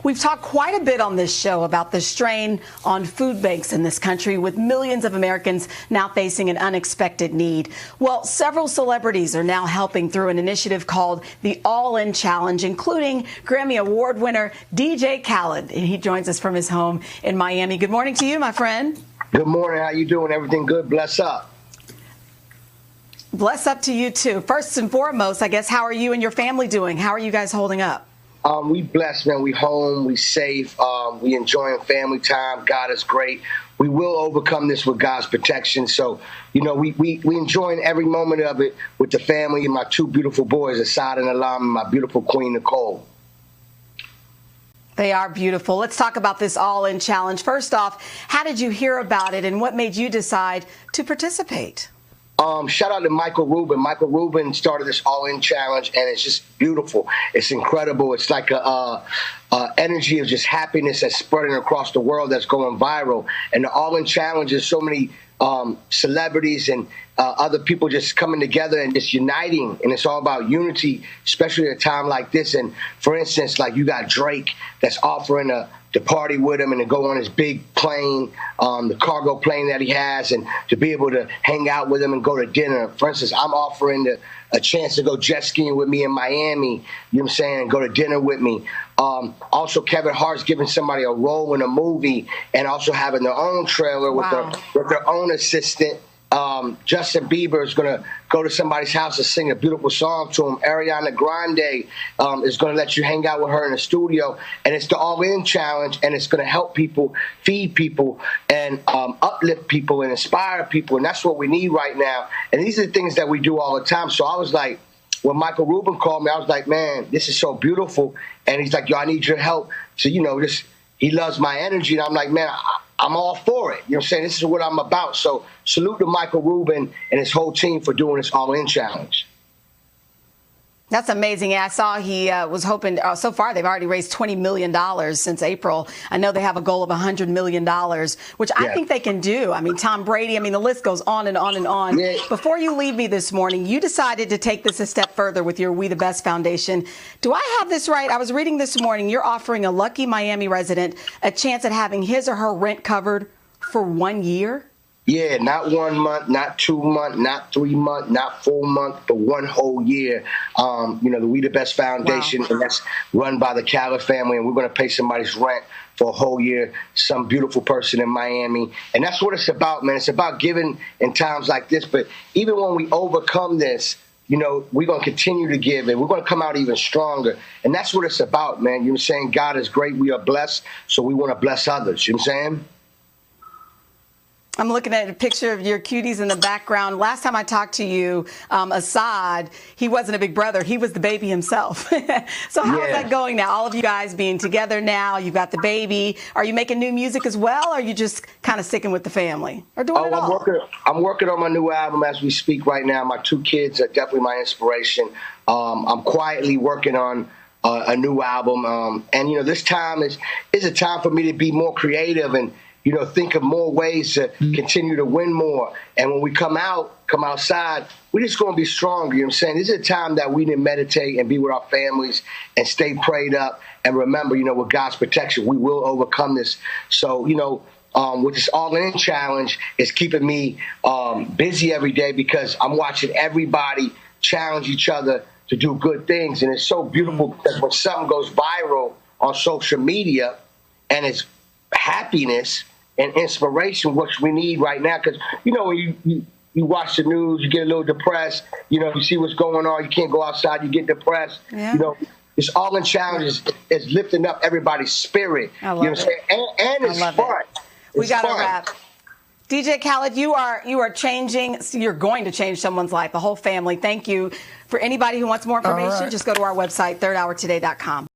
We've talked quite a bit on this show about the strain on food banks in this country, with millions of Americans now facing an unexpected need. Well, several celebrities are now helping through an initiative called the All-In Challenge, including Grammy Award winner DJ Khaled. And he joins us from his home in Miami. Good morning to you, my friend. Good morning. How you doing? Everything good? Bless up. Bless up to you, too. First and foremost, I guess, how are you and your family doing? How are you guys holding up? We blessed, man. We home. We safe. We enjoying family time. God is great. We will overcome this with God's protection. So, you know, we enjoying every moment of it with the family and my two beautiful boys, Assad and Alam, and my beautiful queen, Nicole. They are beautiful. Let's talk about this All-In Challenge. First off, how did you hear about it and what made you decide to participate? Shout out to Michael Rubin. Michael Rubin started this All-In Challenge, and it's just beautiful. It's incredible. It's like a energy of just happiness that's spreading across the world that's going viral. And the All-In Challenge is so many celebrities and other people just coming together and just uniting. And it's all about unity, especially at a time like this. And for instance, like you got Drake that's offering to party with him and to go on his big plane, the cargo plane that he has, and to be able to hang out with him and go to dinner. For instance, I'm offering a chance to go jet skiing with me in Miami, you know what I'm saying, and go to dinner with me. Also, Kevin Hart's giving somebody a role in a movie and also having their own trailer with their own assistant. Justin Bieber is going to go to somebody's house and sing a beautiful song to him. Ariana Grande is going to let you hang out with her in the studio. And it's the All-In Challenge, and it's going to help people, feed people, and uplift people and inspire people. And that's what we need right now. And these are the things that we do all the time. So I was like, when Michael Rubin called me, I was like, man, this is so beautiful. And he's like, yo, I need your help. So, you know, he loves my energy. And I'm like, man, I'm all for it. You know what I'm saying? This is what I'm about. So salute to Michael Rubin and his whole team for doing this All-In Challenge. That's amazing. I saw he was hoping, so far they've already raised $20 million since April. I know they have a goal of $100 million, which I think they can do. I mean, Tom Brady, I mean, the list goes on and on and on. Yeah. Before you leave me this morning, you decided to take this a step further with your We the Best Foundation. Do I have this right? I was reading this morning, you're offering a lucky Miami resident a chance at having his or her rent covered for 1 year? Yeah, not 1 month, not 2 months, not 3 months, not 4 months, but 1 whole year. You know, the We the Best Foundation, and that's run by the Khaled family, and we're going to pay somebody's rent for a whole year, some beautiful person in Miami. And that's what it's about, man. It's about giving in times like this. But even when we overcome this, you know, we're going to continue to give, and we're going to come out even stronger. And that's what it's about, man. You know what I'm saying? God is great. We are blessed, so we want to bless others. You know what I'm saying? I'm looking at a picture of your cuties in the background. Last time I talked to you, Assad, he wasn't a big brother. He was the baby himself. So how is that going now? All of you guys being together now. You've got the baby. Are you making new music as well, or are you just kind of sticking with the family? Or doing it all? I'm working on my new album as we speak right now. My two kids are definitely my inspiration. I'm quietly working on a new album. And, you know, this time is a time for me to be more creative and, you know, think of more ways to continue to win more. And when we come outside, we're just going to be stronger. You know what I'm saying? This is a time that we need to meditate and be with our families and stay prayed up. And remember, you know, with God's protection, we will overcome this. So, you know, with this All-In Challenge, it's keeping me busy every day because I'm watching everybody challenge each other to do good things. And it's so beautiful because when something goes viral on social media and it's happiness and inspiration, which we need right now. Because, you know, when you watch the news, you get a little depressed. You know, you see what's going on. You can't go outside. You get depressed. Yeah. You know, this All-In Challenge is lifting up everybody's spirit. I love it. And it's fun. We got to wrap. DJ Khaled, you are changing. You're going to change someone's life, the whole family. Thank you. For anybody who wants more information, just go to our website, thirdhourtoday.com.